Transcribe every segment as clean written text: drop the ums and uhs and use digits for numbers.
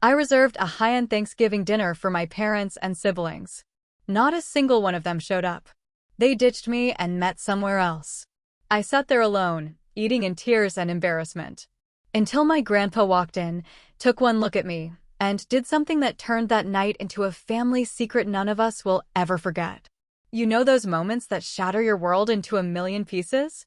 I reserved a high-end Thanksgiving dinner for my parents and siblings. Not a single one of them showed up. They ditched me and met somewhere else. I sat there alone, eating in tears and embarrassment. Until my grandpa walked in, took one look at me, and did something that turned that night into a family secret none of us will ever forget. You know those moments that shatter your world into a million pieces?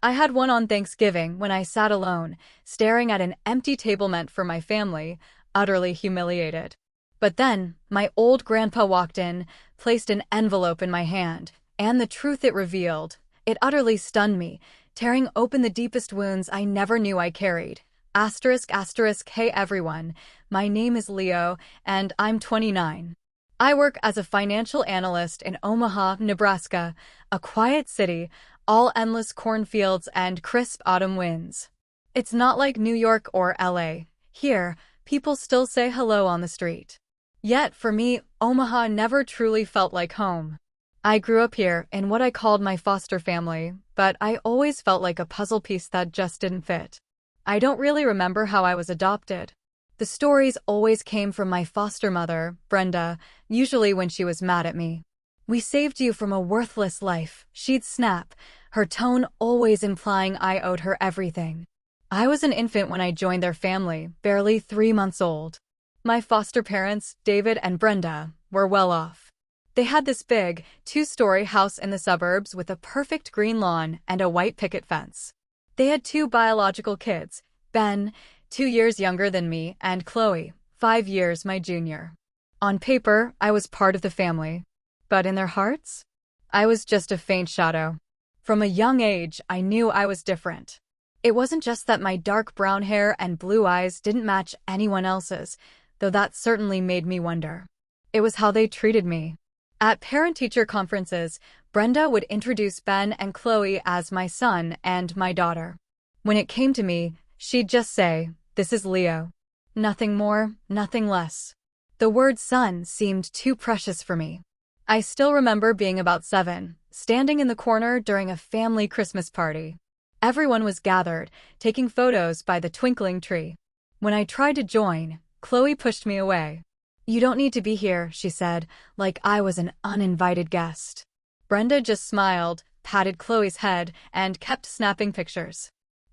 I had one on Thanksgiving when I sat alone, staring at an empty table meant for my family, utterly humiliated. But then, my old grandpa walked in, placed an envelope in my hand, and the truth it revealed, it utterly stunned me, tearing open the deepest wounds I never knew I carried. Asterisk, asterisk, hey everyone, my name is Leo, and I'm 29. I work as a financial analyst in Omaha, Nebraska, a quiet city, all endless cornfields and crisp autumn winds. It's not like New York or LA. Here, people still say hello on the street. Yet, for me, Omaha never truly felt like home. I grew up here in what I called my foster family, but I always felt like a puzzle piece that just didn't fit. I don't really remember how I was adopted. The stories always came from my foster mother, Brenda, usually when she was mad at me. "We saved you from a worthless life," she'd snap, her tone always implying I owed her everything. I was an infant when I joined their family, barely 3 months old. My foster parents, David and Brenda, were well off. They had this big, 2-story house in the suburbs with a perfect green lawn and a white picket fence. They had 2 biological kids, Ben, 2 years younger than me, and Chloe, 5 years my junior. On paper, I was part of the family. But in their hearts? I was just a faint shadow. From a young age, I knew I was different. It wasn't just that my dark brown hair and blue eyes didn't match anyone else's, though that certainly made me wonder. It was how they treated me. At parent-teacher conferences, Brenda would introduce Ben and Chloe as my son and my daughter. When it came to me, she'd just say, "This is Leo." Nothing more, nothing less. The word son seemed too precious for me. I still remember being about 7, standing in the corner during a family Christmas party. Everyone was gathered, taking photos by the twinkling tree. When I tried to join, Chloe pushed me away. "You don't need to be here," she said, like I was an uninvited guest. Brenda just smiled, patted Chloe's head, and kept snapping pictures.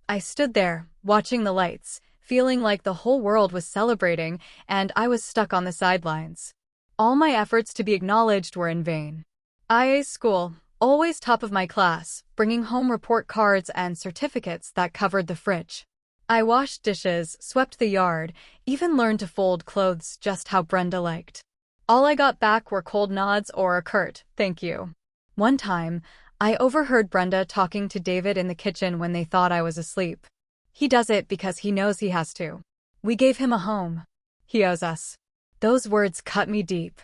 I stood there, watching the lights, feeling like the whole world was celebrating, and I was stuck on the sidelines. All my efforts to be acknowledged were in vain. IA school, always top of my class, bringing home report cards and certificates that covered the fridge. I washed dishes, swept the yard, even learned to fold clothes just how Brenda liked. All I got back were cold nods or a curt, "Thank you." One time, I overheard Brenda talking to David in the kitchen when they thought I was asleep. "He does it because he knows he has to. We gave him a home. He owes us." Those words cut me deep.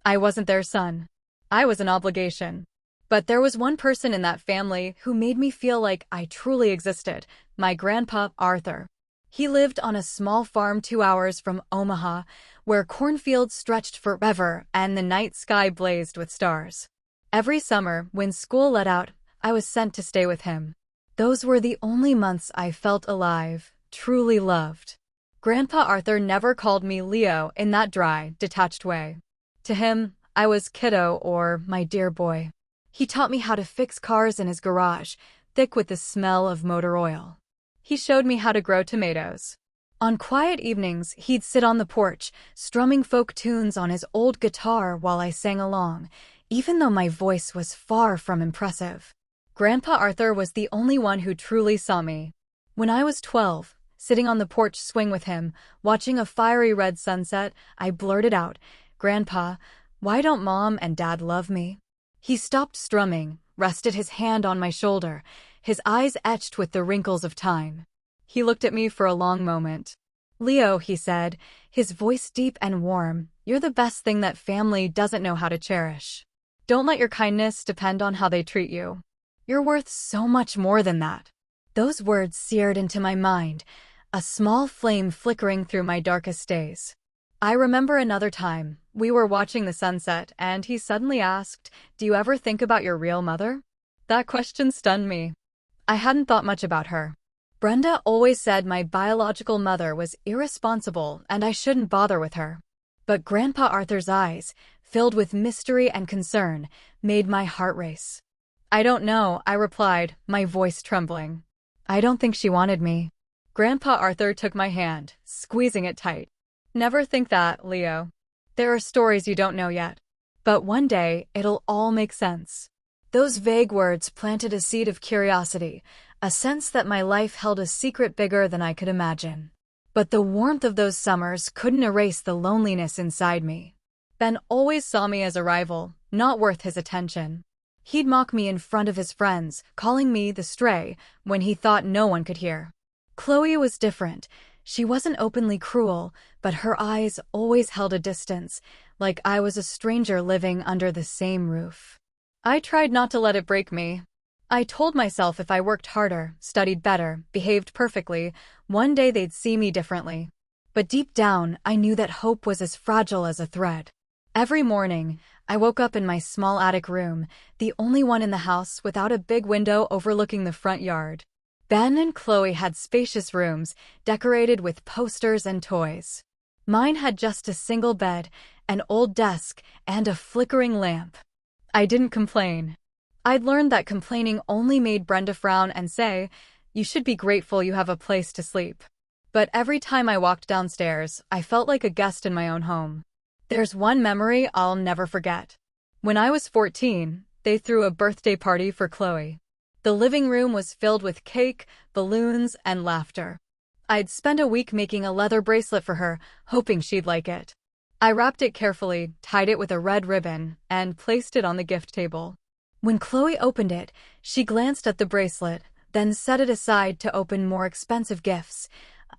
I wasn't their son. I was an obligation. But there was one person in that family who made me feel like I truly existed, my grandpa, Arthur. He lived on a small farm 2 hours from Omaha, where cornfields stretched forever and the night sky blazed with stars. Every summer, when school let out, I was sent to stay with him. Those were the only months I felt alive, truly loved. Grandpa Arthur never called me Leo in that dry, detached way. To him, I was kiddo or my dear boy. He taught me how to fix cars in his garage, thick with the smell of motor oil. He showed me how to grow tomatoes. On quiet evenings, he'd sit on the porch, strumming folk tunes on his old guitar while I sang along, even though my voice was far from impressive. Grandpa Arthur was the only one who truly saw me. When I was 12, sitting on the porch swing with him, watching a fiery red sunset, I blurted out, "Grandpa, why don't Mom and Dad love me?" He stopped strumming, rested his hand on my shoulder, his eyes etched with the wrinkles of time. He looked at me for a long moment. "Leo," he said, his voice deep and warm, "you're the best thing that family doesn't know how to cherish. Don't let your kindness depend on how they treat you. You're worth so much more than that." Those words seared into my mind, a small flame flickering through my darkest days. I remember another time, we were watching the sunset, and he suddenly asked, "Do you ever think about your real mother?" That question stunned me. I hadn't thought much about her. Brenda always said my biological mother was irresponsible and I shouldn't bother with her. But Grandpa Arthur's eyes, filled with mystery and concern, made my heart race. I don't know, I replied, my voice trembling. I don't think she wanted me. Grandpa Arthur took my hand, squeezing it tight. Never think that, Leo. There are stories you don't know yet. But one day, it'll all make sense. Those vague words planted a seed of curiosity, a sense that my life held a secret bigger than I could imagine. But the warmth of those summers couldn't erase the loneliness inside me. Ben always saw me as a rival, not worth his attention. He'd mock me in front of his friends, calling me the stray, when he thought no one could hear. Chloe was different. She wasn't openly cruel, but her eyes always held a distance, like I was a stranger living under the same roof. I tried not to let it break me. I told myself if I worked harder, studied better, behaved perfectly, one day they'd see me differently. But deep down, I knew that hope was as fragile as a thread. Every morning, I woke up in my small attic room, the only one in the house without a big window overlooking the front yard. Ben and Chloe had spacious rooms, decorated with posters and toys. Mine had just a single bed, an old desk, and a flickering lamp. I didn't complain. I'd learned that complaining only made Brenda frown and say, "You should be grateful you have a place to sleep." But every time I walked downstairs, I felt like a guest in my own home. There's one memory I'll never forget. When I was 14, they threw a birthday party for Chloe. The living room was filled with cake, balloons, and laughter. I'd spent a week making a leather bracelet for her, hoping she'd like it. I wrapped it carefully, tied it with a red ribbon, and placed it on the gift table. When Chloe opened it, she glanced at the bracelet, then set it aside to open more expensive gifts.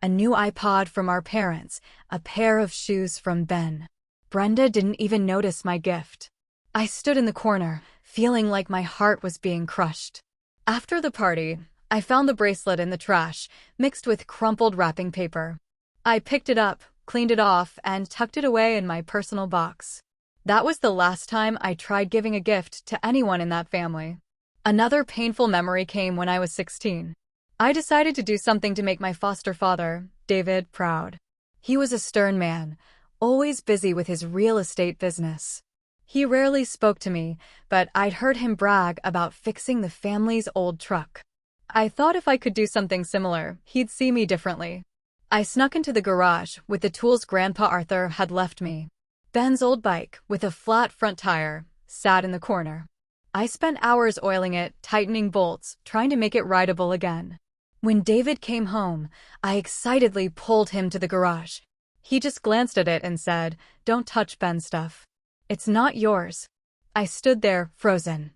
A new iPod from our parents, a pair of shoes from Ben. Brenda didn't even notice my gift. I stood in the corner, feeling like my heart was being crushed. After the party, I found the bracelet in the trash, mixed with crumpled wrapping paper. I picked it up, cleaned it off, and tucked it away in my personal box. That was the last time I tried giving a gift to anyone in that family. Another painful memory came when I was 16. I decided to do something to make my foster father, David, proud. He was a stern man, always busy with his real estate business. He rarely spoke to me, but I'd heard him brag about fixing the family's old truck. I thought if I could do something similar, he'd see me differently. I snuck into the garage with the tools Grandpa Arthur had left me. Ben's old bike, with a flat front tire, sat in the corner. I spent hours oiling it, tightening bolts, trying to make it rideable again. When David came home, I excitedly pulled him to the garage. He just glanced at it and said, "Don't touch Ben's stuff. It's not yours." I stood there, frozen.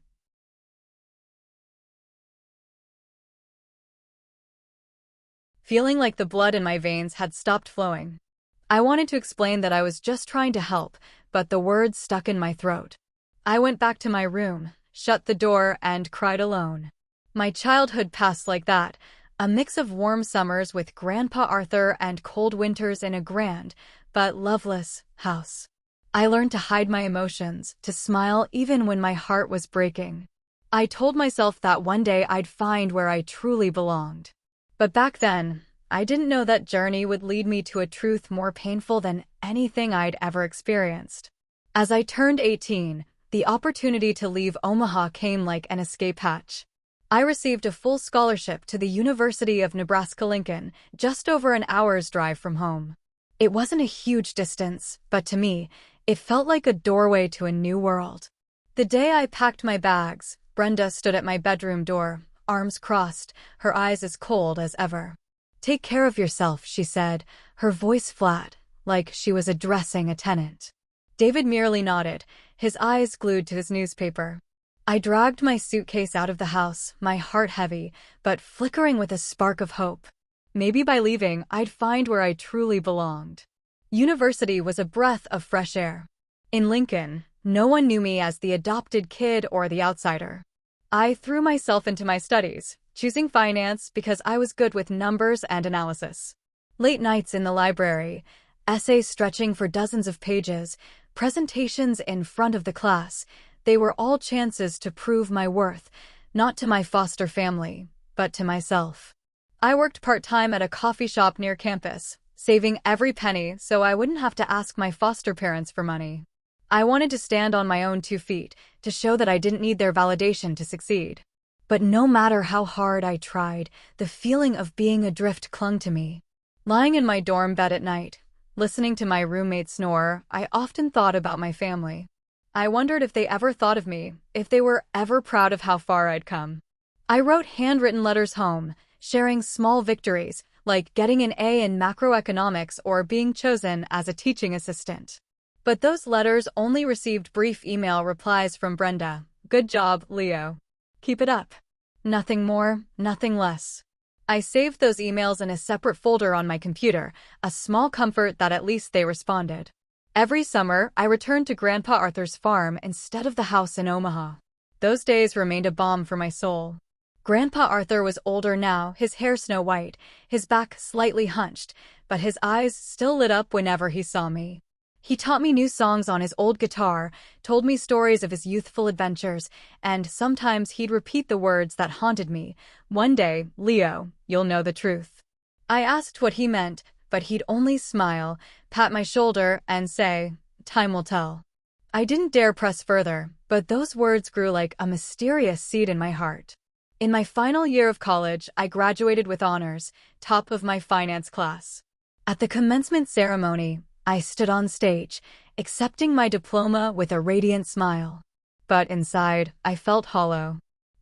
Feeling like the blood in my veins had stopped flowing. I wanted to explain that I was just trying to help, but the words stuck in my throat. I went back to my room, shut the door, and cried alone. My childhood passed like that, a mix of warm summers with Grandpa Arthur and cold winters in a grand, but loveless, house. I learned to hide my emotions, to smile even when my heart was breaking. I told myself that one day I'd find where I truly belonged. But back then, I didn't know that journey would lead me to a truth more painful than anything I'd ever experienced. As I turned 18, the opportunity to leave Omaha came like an escape hatch. I received a full scholarship to the University of Nebraska-Lincoln, just over an hour's drive from home. It wasn't a huge distance, but to me, it felt like a doorway to a new world. The day I packed my bags, Brenda stood at my bedroom door, arms crossed, her eyes as cold as ever. "Take care of yourself," she said, her voice flat, like she was addressing a tenant. David merely nodded, his eyes glued to his newspaper. I dragged my suitcase out of the house, my heart heavy, but flickering with a spark of hope. Maybe by leaving, I'd find where I truly belonged. University was a breath of fresh air. In Lincoln, no one knew me as the adopted kid or the outsider. I threw myself into my studies, choosing finance because I was good with numbers and analysis. Late nights in the library, essays stretching for dozens of pages, presentations in front of the class, they were all chances to prove my worth, not to my foster family, but to myself. I worked part-time at a coffee shop near campus, saving every penny so I wouldn't have to ask my foster parents for money. I wanted to stand on my own 2 feet, to show that I didn't need their validation to succeed. But no matter how hard I tried, the feeling of being adrift clung to me. Lying in my dorm bed at night, listening to my roommate snore, I often thought about my family. I wondered if they ever thought of me, if they were ever proud of how far I'd come. I wrote handwritten letters home, sharing small victories, like getting an A in macroeconomics or being chosen as a teaching assistant. But those letters only received brief email replies from Brenda. "Good job, Leo. Keep it up." Nothing more, nothing less. I saved those emails in a separate folder on my computer, a small comfort that at least they responded. Every summer, I returned to Grandpa Arthur's farm instead of the house in Omaha. Those days remained a balm for my soul. Grandpa Arthur was older now, his hair snow-white, his back slightly hunched, but his eyes still lit up whenever he saw me. He taught me new songs on his old guitar, told me stories of his youthful adventures, and sometimes he'd repeat the words that haunted me. "One day, Leo, you'll know the truth." I asked what he meant, but he'd only smile, pat my shoulder, and say, "Time will tell." I didn't dare press further, but those words grew like a mysterious seed in my heart. In my final year of college, I graduated with honors, top of my finance class. At the commencement ceremony, I stood on stage, accepting my diploma with a radiant smile. But inside, I felt hollow.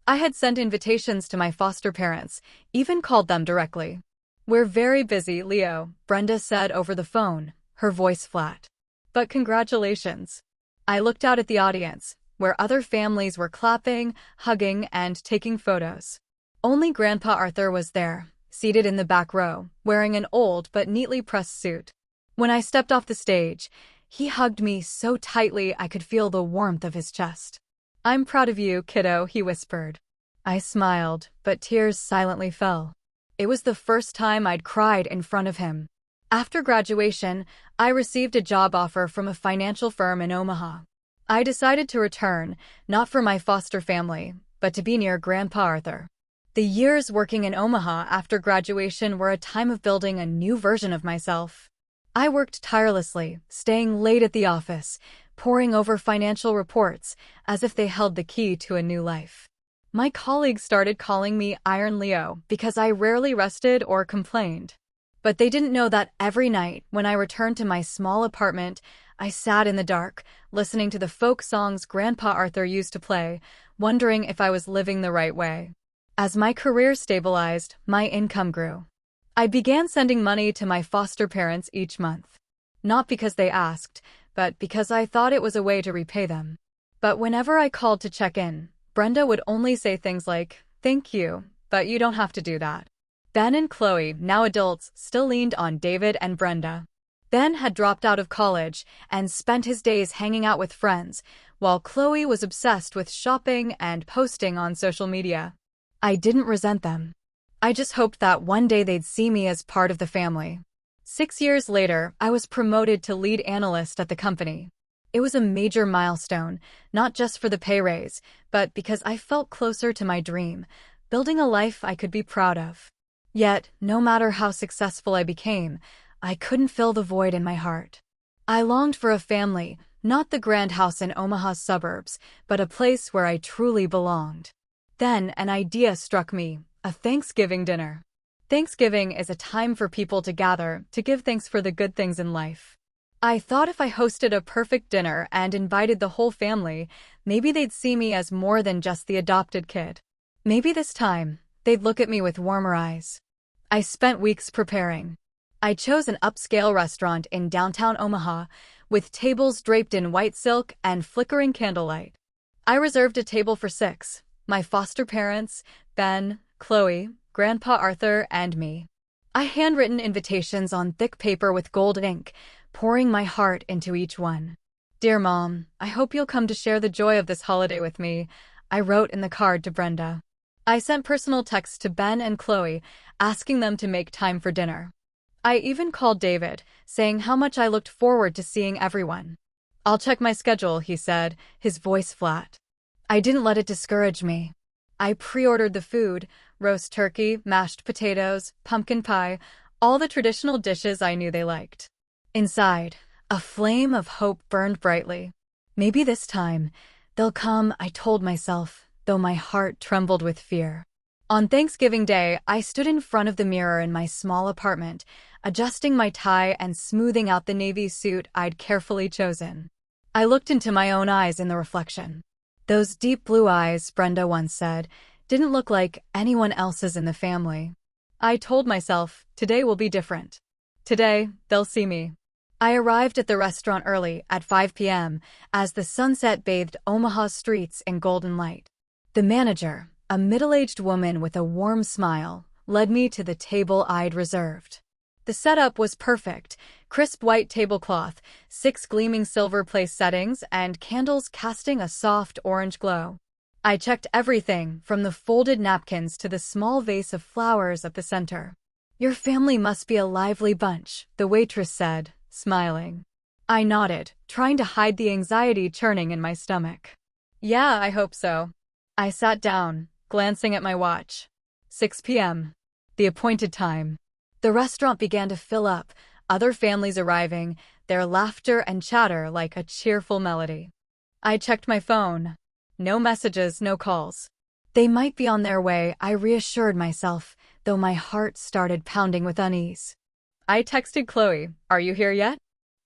I had sent invitations to my foster parents, even called them directly. "We're very busy, Leo," Brenda said over the phone, her voice flat. "But congratulations." I looked out at the audience, where other families were clapping, hugging, and taking photos. Only Grandpa Arthur was there, seated in the back row, wearing an old but neatly pressed suit. When I stepped off the stage, he hugged me so tightly I could feel the warmth of his chest. "I'm proud of you, kiddo," he whispered. I smiled, but tears silently fell. It was the first time I'd cried in front of him. After graduation, I received a job offer from a financial firm in Omaha. I decided to return, not for my foster family, but to be near Grandpa Arthur. The years working in Omaha after graduation were a time of building a new version of myself. I worked tirelessly, staying late at the office, poring over financial reports, as if they held the key to a new life. My colleagues started calling me Iron Leo because I rarely rested or complained. But they didn't know that every night, when I returned to my small apartment, I sat in the dark, listening to the folk songs Grandpa Arthur used to play, wondering if I was living the right way. As my career stabilized, my income grew. I began sending money to my foster parents each month. Not because they asked, but because I thought it was a way to repay them. But whenever I called to check in, Brenda would only say things like, "Thank you, but you don't have to do that." Ben and Chloe, now adults, still leaned on David and Brenda. Ben had dropped out of college and spent his days hanging out with friends, while Chloe was obsessed with shopping and posting on social media. I didn't resent them. I just hoped that one day they'd see me as part of the family. 6 years later, I was promoted to lead analyst at the company. It was a major milestone, not just for the pay raise, but because I felt closer to my dream, building a life I could be proud of. Yet, no matter how successful I became, I couldn't fill the void in my heart. I longed for a family, not the grand house in Omaha's suburbs, but a place where I truly belonged. Then an idea struck me. A Thanksgiving dinner. Thanksgiving is a time for people to gather, to give thanks for the good things in life. I thought if I hosted a perfect dinner and invited the whole family, maybe they'd see me as more than just the adopted kid. Maybe this time, they'd look at me with warmer eyes. I spent weeks preparing. I chose an upscale restaurant in downtown Omaha, with tables draped in white silk and flickering candlelight. I reserved a table for 6, my foster parents, Ben, Chloe, Grandpa Arthur, and me. I handwritten invitations on thick paper with gold ink, pouring my heart into each one. "Dear Mom, I hope you'll come to share the joy of this holiday with me," I wrote in the card to Brenda. I sent personal texts to Ben and Chloe, asking them to make time for dinner. I even called David, saying how much I looked forward to seeing everyone. "I'll check my schedule," he said, his voice flat. I didn't let it discourage me. I pre-ordered the food, roast turkey, mashed potatoes, pumpkin pie, all the traditional dishes I knew they liked. Inside, a flame of hope burned brightly. Maybe this time, they'll come, I told myself, though my heart trembled with fear. On Thanksgiving Day, I stood in front of the mirror in my small apartment, adjusting my tie and smoothing out the navy suit I'd carefully chosen. I looked into my own eyes in the reflection. Those deep blue eyes, Brenda once said, didn't look like anyone else's in the family. I told myself, today will be different. Today, they'll see me. I arrived at the restaurant early, at 5 p.m., as the sunset bathed Omaha's streets in golden light. The manager, a middle-aged woman with a warm smile, led me to the table I'd reserved. The setup was perfect: crisp white tablecloth, 6 gleaming silver place settings, and candles casting a soft orange glow. I checked everything, from the folded napkins to the small vase of flowers at the center. "Your family must be a lively bunch," the waitress said, smiling. I nodded, trying to hide the anxiety churning in my stomach. "Yeah, I hope so." I sat down, glancing at my watch. 6 p.m. The appointed time. The restaurant began to fill up, other families arriving, their laughter and chatter like a cheerful melody. I checked my phone. No messages, no calls. They might be on their way, I reassured myself, though my heart started pounding with unease. I texted Chloe, "Are you here yet?"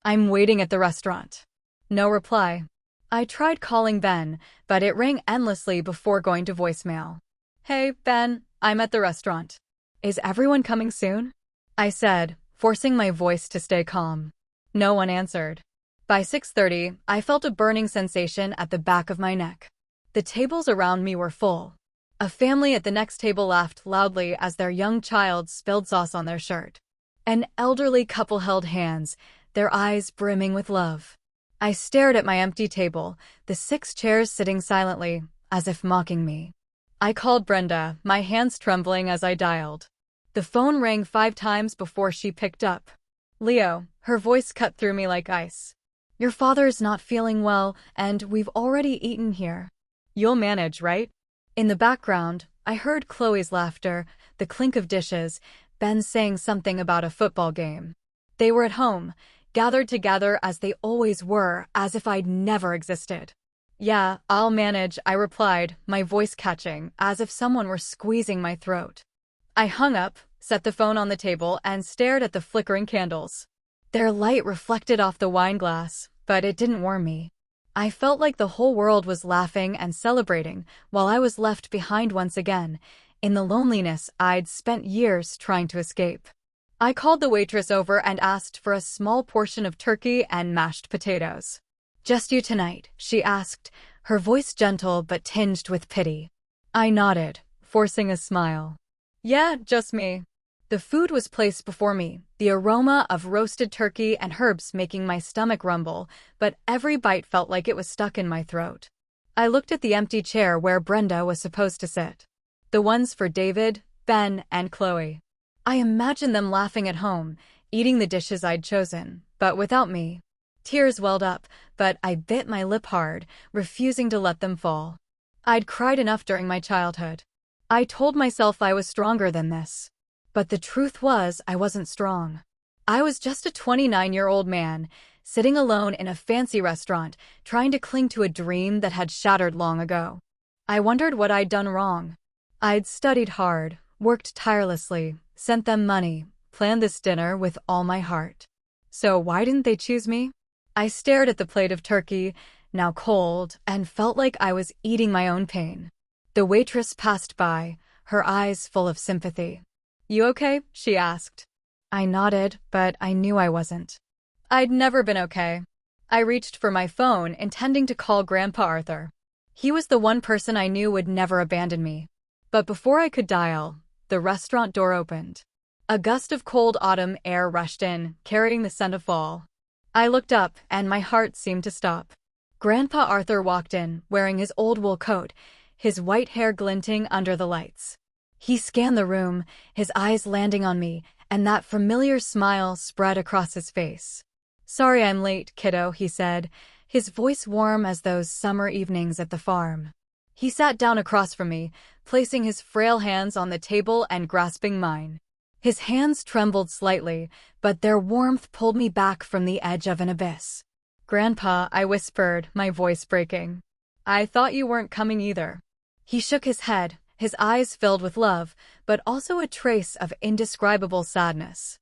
"I'm waiting at the restaurant." No reply. I tried calling Ben, but it rang endlessly before going to voicemail. "Hey, Ben, I'm at the restaurant. Is everyone coming soon?" I said, forcing my voice to stay calm. No one answered. By 6:30, I felt a burning sensation at the back of my neck. The tables around me were full. A family at the next table laughed loudly as their young child spilled sauce on their shirt. An elderly couple held hands, their eyes brimming with love. I stared at my empty table, the 6 chairs sitting silently, as if mocking me. I called Brenda, my hands trembling as I dialed. The phone rang 5 times before she picked up. "Leo," her voice cut through me like ice. "Your father's not feeling well, and we've already eaten here. You'll manage, right?" In the background, I heard Chloe's laughter, the clink of dishes, Ben saying something about a football game. They were at home, gathered together as they always were, as if I'd never existed. "Yeah, I'll manage," I replied, my voice catching, as if someone were squeezing my throat. I hung up, set the phone on the table, and stared at the flickering candles. Their light reflected off the wine glass, but it didn't warm me. I felt like the whole world was laughing and celebrating, while I was left behind once again, in the loneliness I'd spent years trying to escape. I called the waitress over and asked for a small portion of turkey and mashed potatoes. "Just you tonight?" she asked, her voice gentle but tinged with pity. I nodded, forcing a smile. "Yeah, just me." The food was placed before me, the aroma of roasted turkey and herbs making my stomach rumble, but every bite felt like it was stuck in my throat. I looked at the empty chair where Brenda was supposed to sit. The ones for David, Ben, and Chloe. I imagined them laughing at home, eating the dishes I'd chosen, but without me. Tears welled up, but I bit my lip hard, refusing to let them fall. I'd cried enough during my childhood. I told myself I was stronger than this. But the truth was, I wasn't strong. I was just a 29-year-old man, sitting alone in a fancy restaurant, trying to cling to a dream that had shattered long ago. I wondered what I'd done wrong. I'd studied hard, worked tirelessly, sent them money, planned this dinner with all my heart. So why didn't they choose me? I stared at the plate of turkey, now cold, and felt like I was eating my own pain. The waitress passed by, her eyes full of sympathy. "You okay?" she asked. I nodded, but I knew I wasn't. I'd never been okay. I reached for my phone, intending to call Grandpa Arthur. He was the one person I knew would never abandon me. But before I could dial, the restaurant door opened. A gust of cold autumn air rushed in, carrying the scent of fall. I looked up, and my heart seemed to stop. Grandpa Arthur walked in, wearing his old wool coat, his white hair glinting under the lights. He scanned the room, his eyes landing on me, and that familiar smile spread across his face. "Sorry I'm late, kiddo," he said, his voice warm as those summer evenings at the farm. He sat down across from me, placing his frail hands on the table and grasping mine. His hands trembled slightly, but their warmth pulled me back from the edge of an abyss. "Grandpa," I whispered, my voice breaking. "I thought you weren't coming either." He shook his head, his eyes filled with love, but also a trace of indescribable sadness.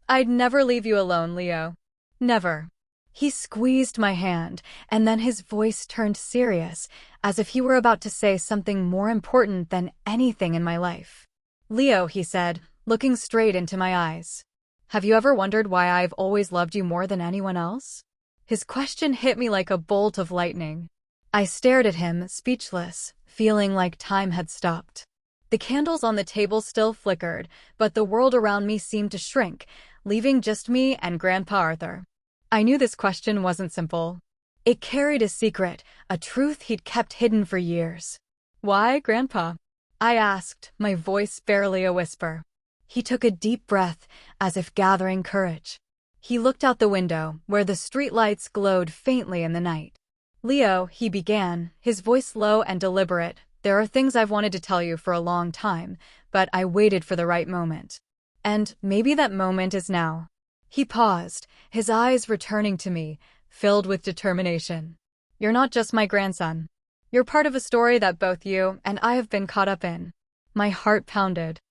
"I'd never leave you alone, Leo. Never." He squeezed my hand, and then his voice turned serious, as if he were about to say something more important than anything in my life. "Leo," he said, looking straight into my eyes. "Have you ever wondered why I've always loved you more than anyone else?" His question hit me like a bolt of lightning. I stared at him, speechless, feeling like time had stopped. The candles on the table still flickered, but the world around me seemed to shrink, leaving just me and Grandpa Arthur. I knew this question wasn't simple. It carried a secret, a truth he'd kept hidden for years. "Why, Grandpa?" I asked, my voice barely a whisper. He took a deep breath, as if gathering courage. He looked out the window, where the streetlights glowed faintly in the night. "Leo," he began, his voice low and deliberate, "there are things I've wanted to tell you for a long time, but I waited for the right moment. And maybe that moment is now." He paused, his eyes returning to me, filled with determination. "You're not just my grandson. You're part of a story that both you and I have been caught up in." My heart pounded.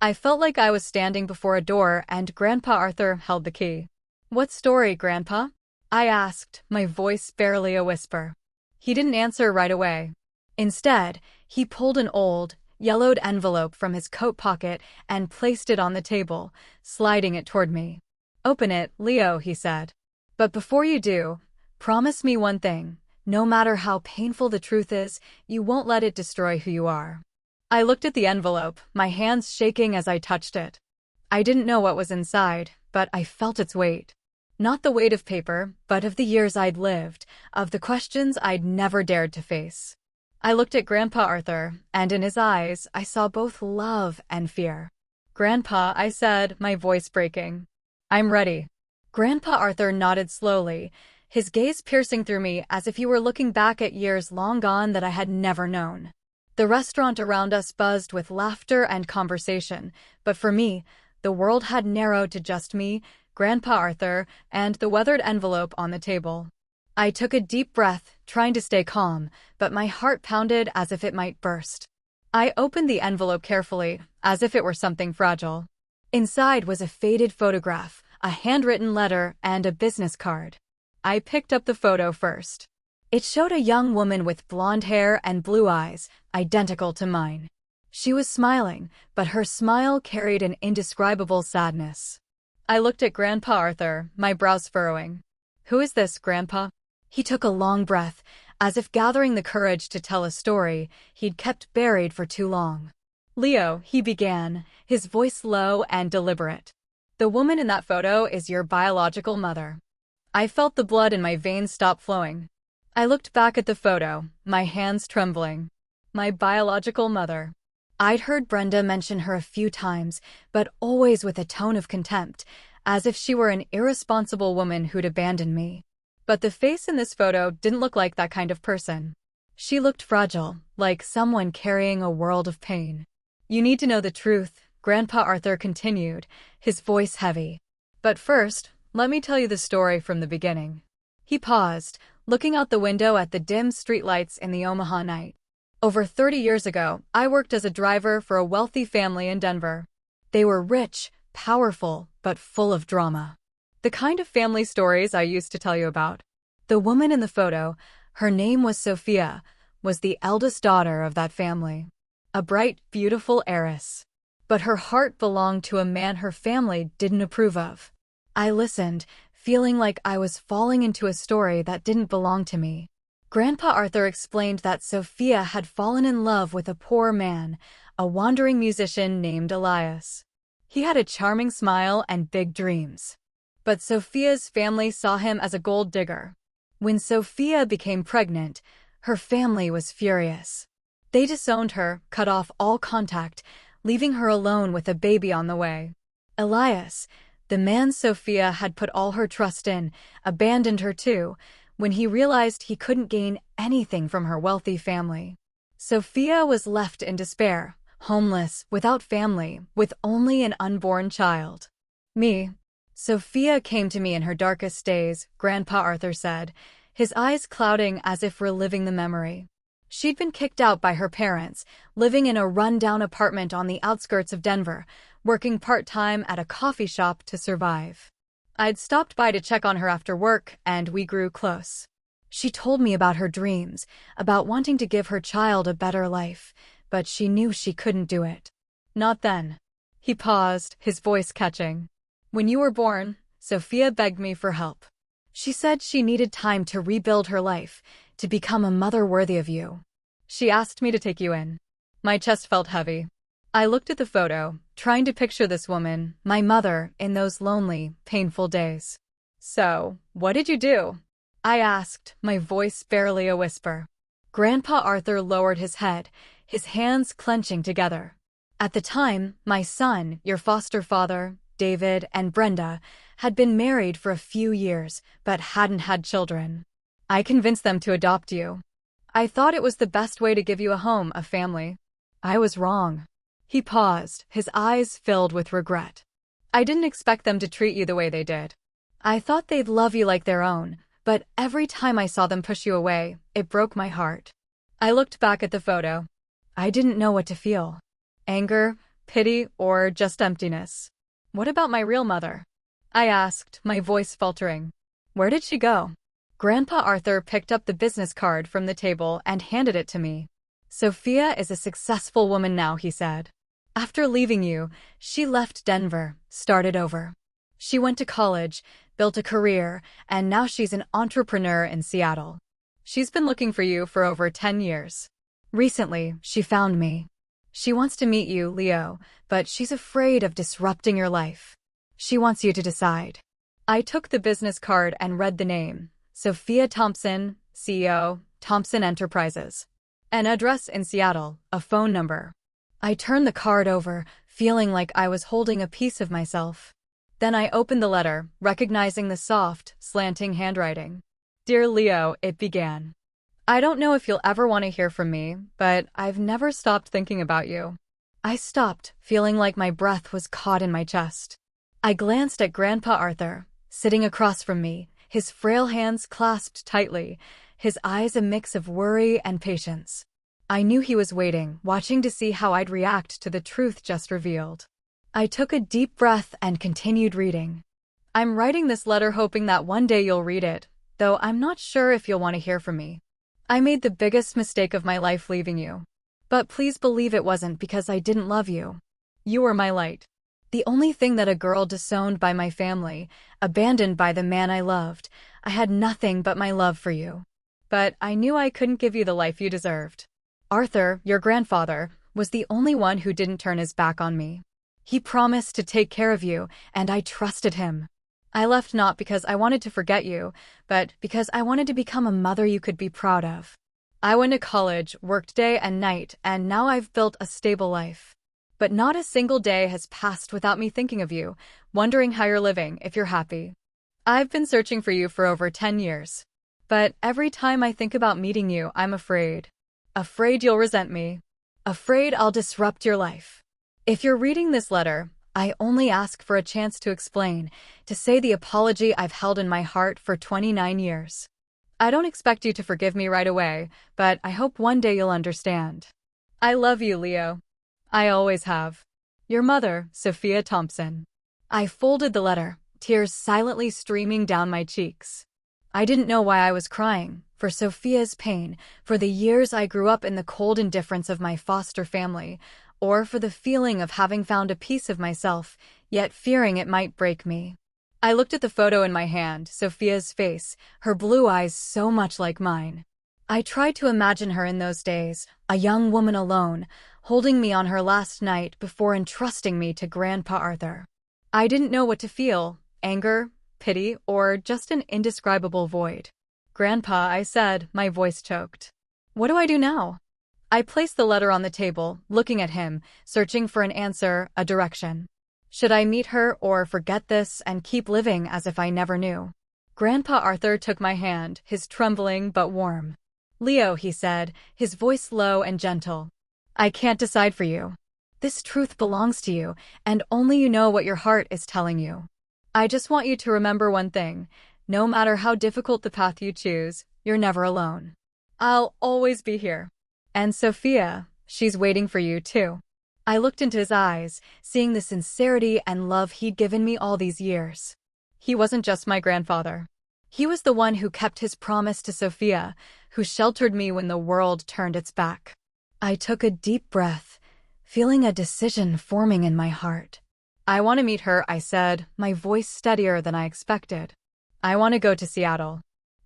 I felt like I was standing before a door and Grandpa Arthur held the key. "What story, Grandpa?" I asked, my voice barely a whisper. He didn't answer right away. Instead, he pulled an old, yellowed envelope from his coat pocket and placed it on the table, sliding it toward me. "Open it, Leo," he said. "But before you do, promise me one thing. No matter how painful the truth is, you won't let it destroy who you are." I looked at the envelope, my hands shaking as I touched it. I didn't know what was inside, but I felt its weight. Not the weight of paper, but of the years I'd lived, of the questions I'd never dared to face. I looked at Grandpa Arthur, and in his eyes, I saw both love and fear. "Grandpa," I said, my voice breaking. "I'm ready." Grandpa Arthur nodded slowly, his gaze piercing through me as if he were looking back at years long gone that I had never known. The restaurant around us buzzed with laughter and conversation, but for me, the world had narrowed to just me, Grandpa Arthur, and the weathered envelope on the table. I took a deep breath, trying to stay calm, but my heart pounded as if it might burst. I opened the envelope carefully, as if it were something fragile. Inside was a faded photograph, a handwritten letter, and a business card. I picked up the photo first. It showed a young woman with blonde hair and blue eyes, identical to mine. She was smiling, but her smile carried an indescribable sadness. I looked at Grandpa Arthur, my brows furrowing. "Who is this, Grandpa?" He took a long breath, as if gathering the courage to tell a story he'd kept buried for too long. "Leo," he began, his voice low and deliberate. "The woman in that photo is your biological mother." I felt the blood in my veins stop flowing. I looked back at the photo, my hands trembling. My biological mother. I'd heard Brenda mention her a few times, but always with a tone of contempt, as if she were an irresponsible woman who'd abandoned me. But the face in this photo didn't look like that kind of person. She looked fragile, like someone carrying a world of pain. "You need to know the truth," Grandpa Arthur continued, his voice heavy. "But first, let me tell you the story from the beginning." He paused, looking out the window at the dim streetlights in the Omaha night. "Over 30 years ago, I worked as a driver for a wealthy family in Denver. They were rich, powerful, but full of drama. The kind of family stories I used to tell you about. The woman in the photo, her name was Sophia, was the eldest daughter of that family. A bright, beautiful heiress. But her heart belonged to a man her family didn't approve of." I listened, feeling like I was falling into a story that didn't belong to me. Grandpa Arthur explained that Sophia had fallen in love with a poor man, a wandering musician named Elias. He had a charming smile and big dreams. But Sophia's family saw him as a gold digger. When Sophia became pregnant, her family was furious. They disowned her, cut off all contact, leaving her alone with a baby on the way. Elias, the man Sophia had put all her trust in, abandoned her too, when he realized he couldn't gain anything from her wealthy family. Sophia was left in despair, homeless, without family, with only an unborn child. Me. Sophia came to me in her darkest days, Grandpa Arthur said, his eyes clouding as if reliving the memory. She'd been kicked out by her parents, living in a run-down apartment on the outskirts of Denver, working part-time at a coffee shop to survive. I'd stopped by to check on her after work, and we grew close. She told me about her dreams, about wanting to give her child a better life, but she knew she couldn't do it. Not then. He paused, his voice catching. When you were born, Sophia begged me for help. She said she needed time to rebuild her life, to become a mother worthy of you. She asked me to take you in. My chest felt heavy. I looked at the photo, trying to picture this woman, my mother, in those lonely, painful days. So, what did you do? I asked, my voice barely a whisper. Grandpa Arthur lowered his head, his hands clenching together. At the time, my son, your foster father, David, and Brenda, had been married for a few years, but hadn't had children. I convinced them to adopt you. I thought it was the best way to give you a home, a family. I was wrong. He paused, his eyes filled with regret. I didn't expect them to treat you the way they did. I thought they'd love you like their own, but every time I saw them push you away, it broke my heart. I looked back at the photo. I didn't know what to feel. Anger, pity, or just emptiness. What about my real mother? I asked, my voice faltering. Where did she go? Grandpa Arthur picked up the business card from the table and handed it to me. Sophia is a successful woman now, he said. After leaving you, she left Denver, started over. She went to college, built a career, and now she's an entrepreneur in Seattle. She's been looking for you for over 10 years. Recently, she found me. She wants to meet you, Leo, but she's afraid of disrupting your life. She wants you to decide. I took the business card and read the name, Sophia Thompson, CEO, Thompson Enterprises. An address in Seattle, a phone number. I turned the card over, feeling like I was holding a piece of myself. Then I opened the letter, recognizing the soft, slanting handwriting. Dear Leo, it began. I don't know if you'll ever want to hear from me, but I've never stopped thinking about you. I stopped, feeling like my breath was caught in my chest. I glanced at Grandpa Arthur, sitting across from me, his frail hands clasped tightly, his eyes a mix of worry and patience. I knew he was waiting, watching to see how I'd react to the truth just revealed. I took a deep breath and continued reading. I'm writing this letter hoping that one day you'll read it, though I'm not sure if you'll want to hear from me. I made the biggest mistake of my life leaving you. But please believe it wasn't because I didn't love you. You were my light. The only thing that a girl disowned by my family, abandoned by the man I loved, I had nothing but my love for you. But I knew I couldn't give you the life you deserved. Arthur, your grandfather, was the only one who didn't turn his back on me. He promised to take care of you, and I trusted him. I left not because I wanted to forget you, but because I wanted to become a mother you could be proud of. I went to college, worked day and night, and now I've built a stable life. But not a single day has passed without me thinking of you, wondering how you're living, if you're happy. I've been searching for you for over 10 years. But every time I think about meeting you, I'm afraid. Afraid you'll resent me. Afraid I'll disrupt your life. If you're reading this letter, I only ask for a chance to explain, to say the apology I've held in my heart for 29 years. I don't expect you to forgive me right away, but I hope one day you'll understand. I love you, Leo. I always have. Your mother, Sophia Thompson. I folded the letter, tears silently streaming down my cheeks. I didn't know why I was crying, for Sophia's pain, for the years I grew up in the cold indifference of my foster family, or for the feeling of having found a piece of myself, yet fearing it might break me. I looked at the photo in my hand, Sophia's face, her blue eyes so much like mine. I tried to imagine her in those days, a young woman alone, holding me on her last night before entrusting me to Grandpa Arthur. I didn't know what to feel, anger, pity, or just an indescribable void. Grandpa, I said, my voice choked. What do I do now? I placed the letter on the table, looking at him, searching for an answer, a direction. Should I meet her or forget this and keep living as if I never knew? Grandpa Arthur took my hand, his trembling but warm. Leo, he said, his voice low and gentle. I can't decide for you. This truth belongs to you, and only you know what your heart is telling you. I just want you to remember one thing. No matter how difficult the path you choose, you're never alone. I'll always be here. And Sophia, she's waiting for you too. I looked into his eyes, seeing the sincerity and love he'd given me all these years. He wasn't just my grandfather. He was the one who kept his promise to Sophia, who sheltered me when the world turned its back. I took a deep breath, feeling a decision forming in my heart. I want to meet her, I said, my voice steadier than I expected. I want to go to Seattle.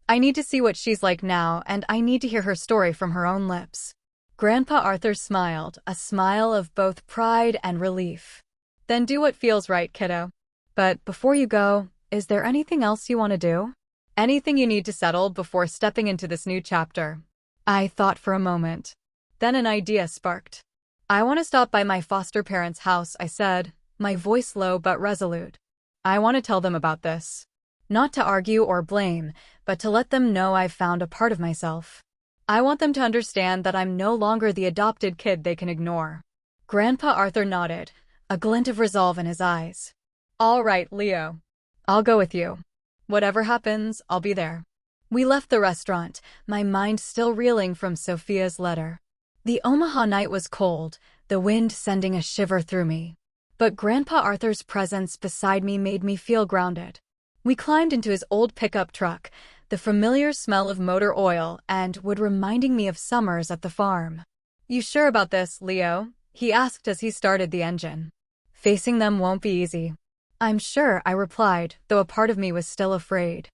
I need to see what she's like now, and I need to hear her story from her own lips. Grandpa Arthur smiled, a smile of both pride and relief. Then do what feels right, kiddo. But before you go, is there anything else you want to do? Anything you need to settle before stepping into this new chapter? I thought for a moment. Then an idea sparked. I want to stop by my foster parents' house, I said, my voice low but resolute. I want to tell them about this. Not to argue or blame, but to let them know I've found a part of myself. I want them to understand that I'm no longer the adopted kid they can ignore. Grandpa Arthur nodded, a glint of resolve in his eyes. All right, Leo. I'll go with you. Whatever happens, I'll be there. We left the restaurant, my mind still reeling from Sophia's letter. The Omaha night was cold, the wind sending a shiver through me. But Grandpa Arthur's presence beside me made me feel grounded. We climbed into his old pickup truck, the familiar smell of motor oil and wood reminding me of summers at the farm. You sure about this, Leo? He asked as he started the engine. Facing them won't be easy. I'm sure, I replied, though a part of me was still afraid.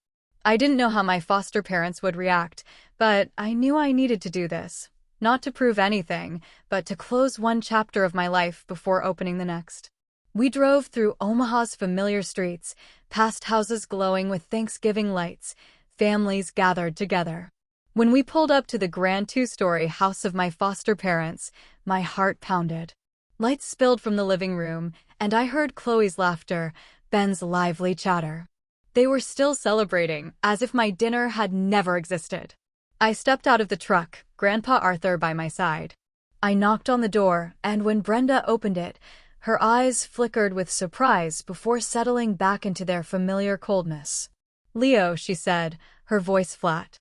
I didn't know how my foster parents would react, but I knew I needed to do this. Not to prove anything, but to close one chapter of my life before opening the next. We drove through Omaha's familiar streets, past houses glowing with Thanksgiving lights, families gathered together. When we pulled up to the grand two-story house of my foster parents, my heart pounded. Lights spilled from the living room, and I heard Chloe's laughter, Ben's lively chatter. They were still celebrating, as if my dinner had never existed. I stepped out of the truck, Grandpa Arthur by my side. I knocked on the door, and when Brenda opened it, her eyes flickered with surprise before settling back into their familiar coldness. Leo, she said, her voice flat.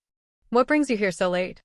What brings you here so late?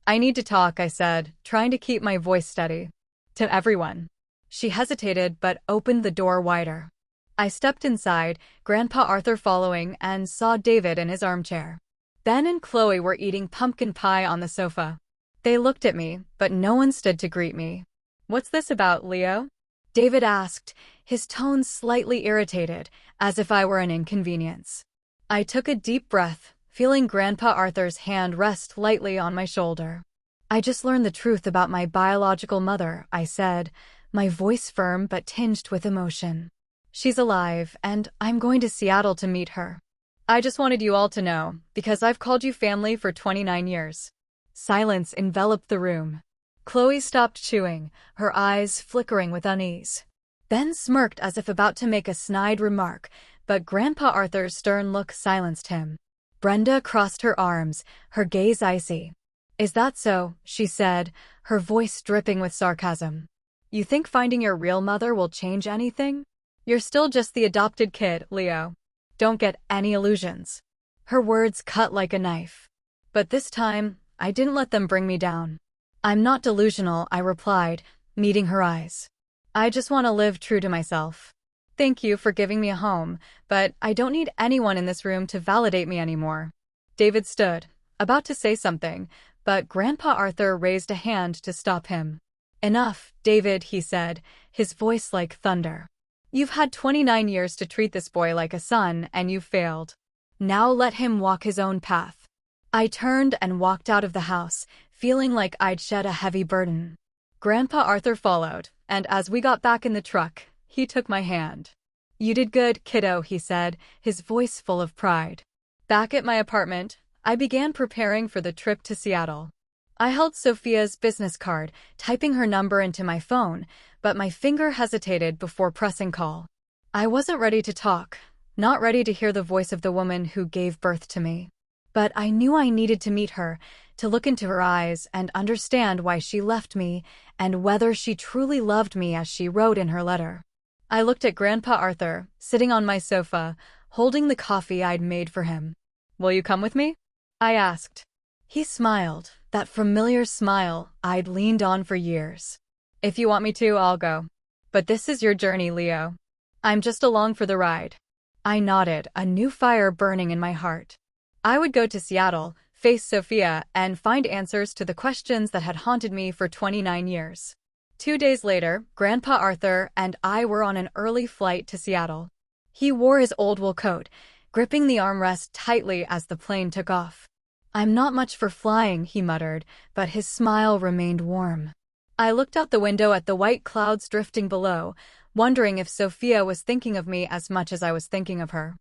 I need to talk, I said, trying to keep my voice steady. To everyone. She hesitated but opened the door wider. I stepped inside, Grandpa Arthur following, and saw David in his armchair. Ben and Chloe were eating pumpkin pie on the sofa. They looked at me, but no one stood to greet me. What's this about, Leo? David asked, his tone slightly irritated, as if I were an inconvenience. I took a deep breath, feeling Grandpa Arthur's hand rest lightly on my shoulder. I just learned the truth about my biological mother, I said, my voice firm but tinged with emotion. She's alive, and I'm going to Seattle to meet her. I just wanted you all to know, because I've called you family for 29 years. Silence enveloped the room. Chloe stopped chewing, her eyes flickering with unease. Ben smirked as if about to make a snide remark, but Grandpa Arthur's stern look silenced him. Brenda crossed her arms, her gaze icy. Is that so? She said, her voice dripping with sarcasm. You think finding your real mother will change anything? You're still just the adopted kid, Leo. Don't get any illusions. Her words cut like a knife. But this time, I didn't let them bring me down. I'm not delusional, I replied, meeting her eyes. I just want to live true to myself. Thank you for giving me a home, but I don't need anyone in this room to validate me anymore. David stood, about to say something, but Grandpa Arthur raised a hand to stop him. Enough, David, he said, his voice like thunder. You've had 29 years to treat this boy like a son, and you've failed. Now let him walk his own path. I turned and walked out of the house, feeling like I'd shed a heavy burden. Grandpa Arthur followed, and as we got back in the truck, he took my hand. You did good, kiddo, he said, his voice full of pride. Back at my apartment, I began preparing for the trip to Seattle. I held Sophia's business card, typing her number into my phone, but my finger hesitated before pressing call. I wasn't ready to talk, not ready to hear the voice of the woman who gave birth to me. But I knew I needed to meet her, to look into her eyes and understand why she left me and whether she truly loved me as she wrote in her letter. I looked at Grandpa Arthur, sitting on my sofa, holding the coffee I'd made for him. "Will you come with me?" I asked. He smiled, that familiar smile I'd leaned on for years. "If you want me to, I'll go. But this is your journey, Leo. I'm just along for the ride." I nodded, a new fire burning in my heart. I would go to Seattle, face Sophia, and find answers to the questions that had haunted me for 29 years. 2 days later, Grandpa Arthur and I were on an early flight to Seattle. He wore his old wool coat, gripping the armrest tightly as the plane took off. "I'm not much for flying," he muttered, but his smile remained warm. I looked out the window at the white clouds drifting below, wondering if Sophia was thinking of me as much as I was thinking of her.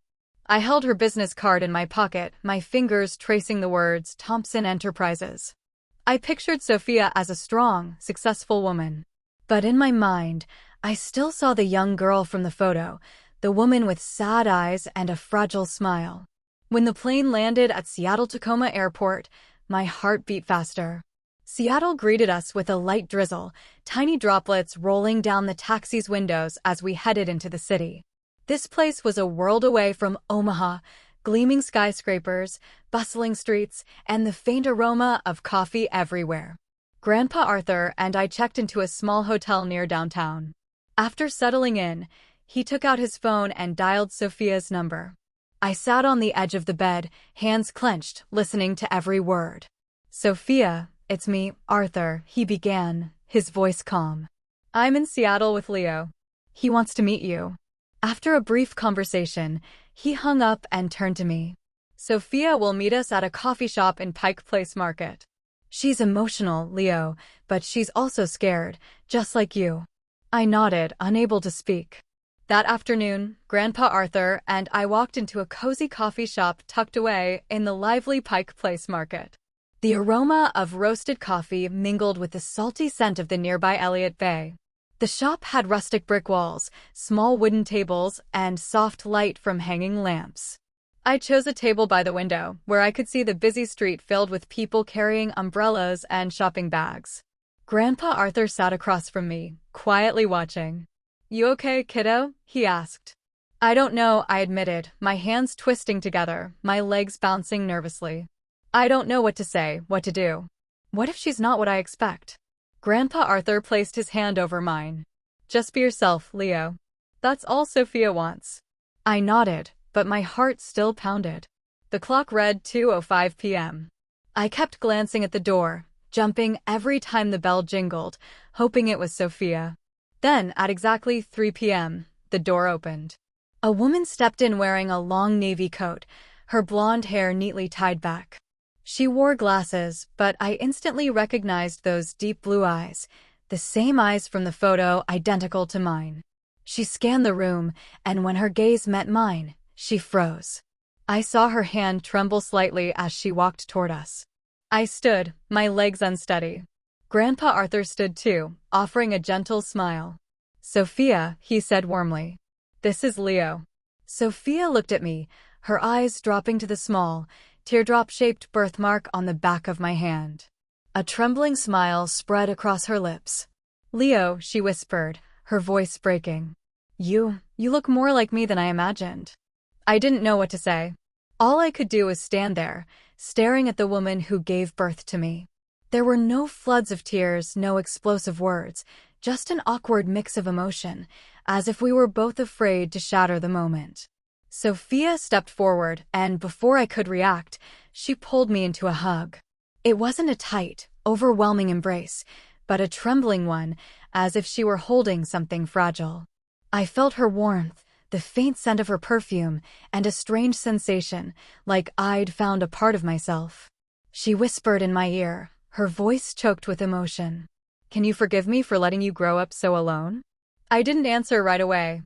I held her business card in my pocket, my fingers tracing the words Thompson Enterprises. I pictured Sophia as a strong, successful woman. But in my mind, I still saw the young girl from the photo, the woman with sad eyes and a fragile smile. When the plane landed at Seattle-Tacoma Airport, my heart beat faster. Seattle greeted us with a light drizzle, tiny droplets rolling down the taxi's windows as we headed into the city. This place was a world away from Omaha, gleaming skyscrapers, bustling streets, and the faint aroma of coffee everywhere. Grandpa Arthur and I checked into a small hotel near downtown. After settling in, he took out his phone and dialed Sophia's number. I sat on the edge of the bed, hands clenched, listening to every word. "Sophia, it's me, Arthur," he began, his voice calm. "I'm in Seattle with Leo. He wants to meet you." After a brief conversation, he hung up and turned to me. "Sophia will meet us at a coffee shop in Pike Place Market. She's emotional, Leo, but she's also scared, just like you." I nodded, unable to speak. That afternoon, Grandpa Arthur and I walked into a cozy coffee shop tucked away in the lively Pike Place Market. The aroma of roasted coffee mingled with the salty scent of the nearby Elliott Bay. The shop had rustic brick walls, small wooden tables, and soft light from hanging lamps. I chose a table by the window, where I could see the busy street filled with people carrying umbrellas and shopping bags. Grandpa Arthur sat across from me, quietly watching. "You okay, kiddo?" he asked. "I don't know," I admitted, my hands twisting together, my legs bouncing nervously. "I don't know what to say, what to do. What if she's not what I expect?" Grandpa Arthur placed his hand over mine. "Just be yourself, Leo. That's all Sophia wants." I nodded, but my heart still pounded. The clock read 2:05 p.m. I kept glancing at the door, jumping every time the bell jingled, hoping it was Sophia. Then, at exactly 3 p.m., the door opened. A woman stepped in wearing a long navy coat, her blonde hair neatly tied back. She wore glasses, but I instantly recognized those deep blue eyes, the same eyes from the photo, identical to mine. She scanned the room, and when her gaze met mine, she froze. I saw her hand tremble slightly as she walked toward us. I stood, my legs unsteady. Grandpa Arthur stood too, offering a gentle smile. "Sophia," he said warmly. "This is Leo." Sophia looked at me, her eyes dropping to the small, teardrop-shaped birthmark on the back of my hand. A trembling smile spread across her lips. "Leo," she whispered, her voice breaking. You look more like me than I imagined." I didn't know what to say. All I could do was stand there, staring at the woman who gave birth to me. There were no floods of tears, no explosive words, just an awkward mix of emotion, as if we were both afraid to shatter the moment. Sophia stepped forward, and before I could react, she pulled me into a hug. It wasn't a tight, overwhelming embrace, but a trembling one, as if she were holding something fragile. I felt her warmth, the faint scent of her perfume, and a strange sensation, like I'd found a part of myself. She whispered in my ear, her voice choked with emotion. "Can you forgive me for letting you grow up so alone?" I didn't answer right away.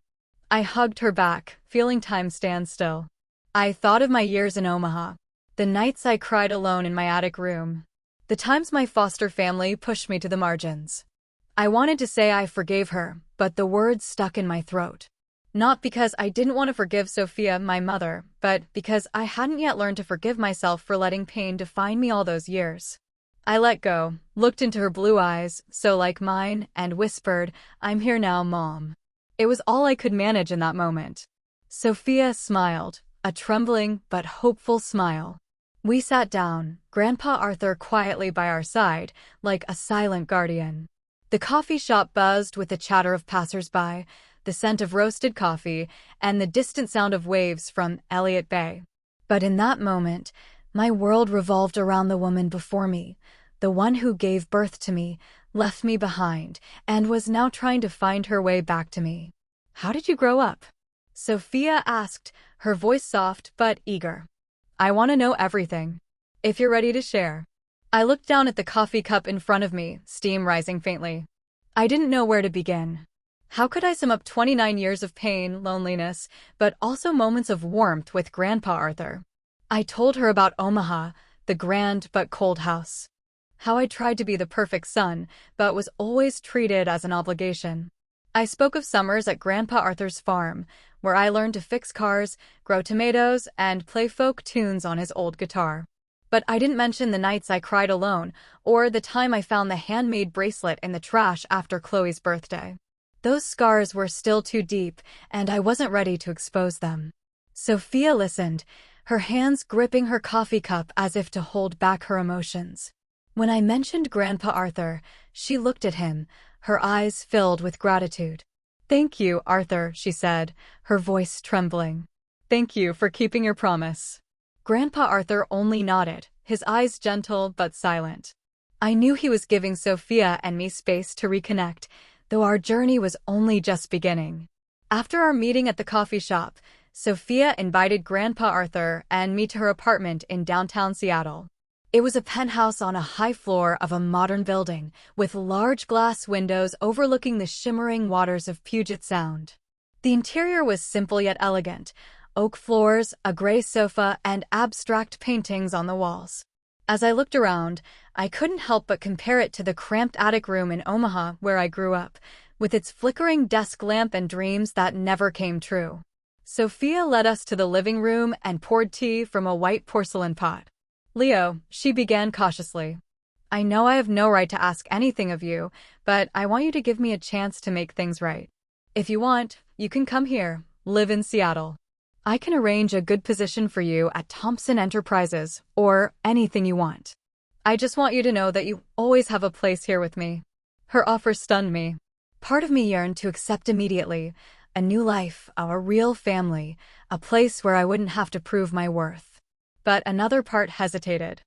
I hugged her back, feeling time stand still. I thought of my years in Omaha, the nights I cried alone in my attic room, the times my foster family pushed me to the margins. I wanted to say I forgave her, but the words stuck in my throat. Not because I didn't want to forgive Sophia, my mother, but because I hadn't yet learned to forgive myself for letting pain define me all those years. I let go, looked into her blue eyes, so like mine, and whispered, "I'm here now, Mom." It was all I could manage in that moment. Sophia smiled, a trembling but hopeful smile. We sat down, Grandpa Arthur quietly by our side, like a silent guardian. The coffee shop buzzed with the chatter of passers-by, the scent of roasted coffee, and the distant sound of waves from Elliott Bay. But in that moment, my world revolved around the woman before me, the one who gave birth to me, left me behind, and was now trying to find her way back to me. "How did you grow up?" Sophia asked, her voice soft but eager. "I want to know everything, if you're ready to share." I looked down at the coffee cup in front of me, steam rising faintly. I didn't know where to begin. How could I sum up 29 years of pain, loneliness, but also moments of warmth with Grandpa Arthur? I told her about Omaha, the grand but cold house. How I tried to be the perfect son, but was always treated as an obligation. I spoke of summers at Grandpa Arthur's farm, where I learned to fix cars, grow tomatoes, and play folk tunes on his old guitar. But I didn't mention the nights I cried alone, or the time I found the handmade bracelet in the trash after Chloe's birthday. Those scars were still too deep, and I wasn't ready to expose them. Sophia listened, her hands gripping her coffee cup as if to hold back her emotions. When I mentioned Grandpa Arthur, she looked at him, her eyes filled with gratitude. "Thank you, Arthur," she said, her voice trembling. "Thank you for keeping your promise." Grandpa Arthur only nodded, his eyes gentle but silent. I knew he was giving Sophia and me space to reconnect, though our journey was only just beginning. After our meeting at the coffee shop, Sophia invited Grandpa Arthur and me to her apartment in downtown Seattle. It was a penthouse on a high floor of a modern building, with large glass windows overlooking the shimmering waters of Puget Sound. The interior was simple yet elegant: oak floors, a gray sofa, and abstract paintings on the walls. As I looked around, I couldn't help but compare it to the cramped attic room in Omaha where I grew up, with its flickering desk lamp and dreams that never came true. Sophia led us to the living room and poured tea from a white porcelain pot. "Leo," she began cautiously, "I know I have no right to ask anything of you, but I want you to give me a chance to make things right. If you want, you can come here, live in Seattle. I can arrange a good position for you at Thompson Enterprises, or anything you want. I just want you to know that you always have a place here with me." Her offer stunned me. Part of me yearned to accept immediately: a new life, a real family, a place where I wouldn't have to prove my worth. But another part hesitated.